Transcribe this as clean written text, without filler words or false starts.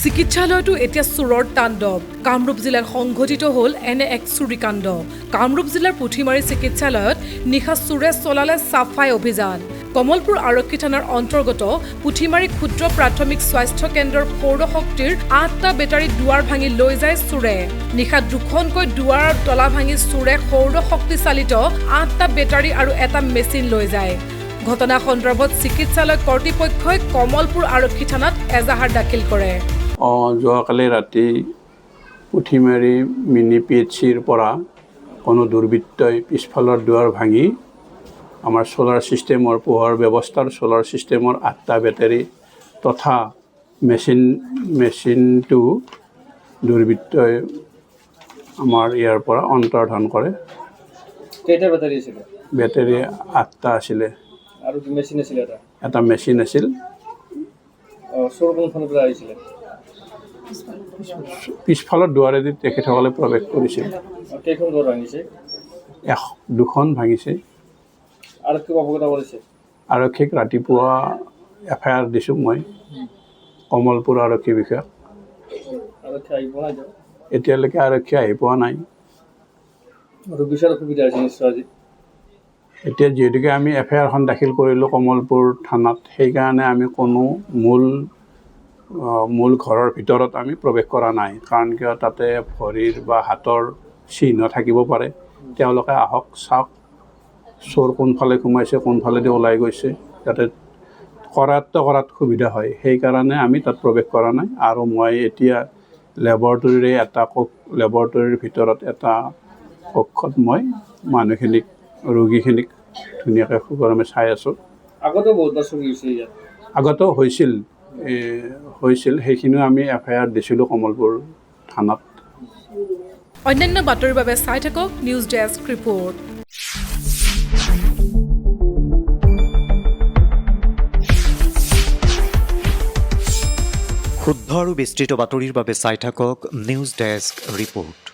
চিকিৎসালয়টো এতিয়া চোৰৰ তাণ্ডৱ কামৰূপ জিলাত সংঘটিত হ'ল এনে এক চুৰিকাণ্ড কামৰূপ জিলাৰ পুথিমাৰী চিকিৎসালয়ত নিশা চোৰে চলালে সাফাই অভিযান কমলপুৰ আৰক্ষী থানাৰ অন্তৰ্গত পুথিমাৰী ক্ষুদ্ৰ প্ৰাথমিক স্বাস্থ্য কেন্দ্ৰৰ সৌৰশক্তিৰ 8টা বেটাৰী দুৱাৰ ভাঙি লৈ যায় চোৰে নিশা দুখনকৈ দুৱাৰৰ তলা ভাঙি চোৰে সৌৰশক্তি চালিত 8টা বেটাৰী আৰু এটা মেচিন লৈ যায় ঘটনা সন্দৰ্ভত চিকিৎসালয় কৰ্তৃপক্ষই কমলপুৰ আৰক্ষী থানাত এজাহাৰ দাখিল কৰে যোৱাকালি ৰাতি পুথিমাৰী মিনি PHCৰ পৰা কোনো দুৰ্বৃত্তই পিছফালৰ দুৱাৰ ভাঙি আমাৰ সোলাৰ সিস্টেমৰ পোহৰ ব্যৱস্থাৰ সোলাৰ সিস্টেমৰ 8টা বেটাৰী তথা মেচিনটো দুৰ্বৃত্তই আমাৰ ইয়াৰ পৰা অন্তৰ্ধান কৰে কেইটা বেটাৰী আছিল বেটাৰী 8টা আছিলে আৰু কি মেচিন আছিল এটা মেচিন আছিল চোৰ কোনখনৰ পৰা আহিছিল পিছফালৰ দুৱাৰেদি তেখেতসকলে প্ৰৱেশ কৰিছিল কেইখন দুৱাৰ ভাঙিছে দুখন ভাঙিছে আৰু কি অৱগত কৰিছে আৰক্ষীক ৰাতিপুৱা FIR দিছোঁ মই কমলপুৰ আৰক্ষী বিষয়াক আৰক্ষী আহি পোৱা নাই এতিয়ালৈকে আৰক্ষী আহি পোৱা নাই আৰু বিচাৰ অসুবিধা হৈছে নিশ্চয় আজি এতিয়া যিহেতুকে আমি FIRখন দাখিল কৰিলোঁ কমলপুৰ থানাত সেইকাৰণে আমি কোনো মূল ঘৰৰ ভিতৰত আমি প্ৰৱেশ কৰা নাই কাৰণ কিয় তাতে ভৰিৰ বা হাতৰ চিহ্ন থাকিব পাৰে তেওঁলোকে আহক চাওক চোৰ কোনফালে সোমাইছে কোনফালেদি ওলাই গৈছে যাতে কৰাত সুবিধা হয় সেইকাৰণে আমি তাত প্ৰৱেশ কৰা নাই আৰু মই এতিয়া লেবৰেটৰীৰ ভিতৰত এটা কক্ষত মই মানুহখিনিক ৰোগীখিনিক ধুনীয়াকৈ সুগৰমে চাই আছোঁ আগতে বহুতবাৰ চুৰি হৈছে ইয়াত আগতেও হৈছিল সেইখিনিও আমি FIR দিছিলোঁ কমলপুৰ থানাত অন্যান্য বাতৰিৰ বাবে চাই থাকক নিউজ ডেস্ক ৰিপৰ্ট শুদ্ধ আৰু বিস্তৃত বাতৰিৰ বাবে চাই থাকক নিউজ ডেস্ক ৰিপৰ্ট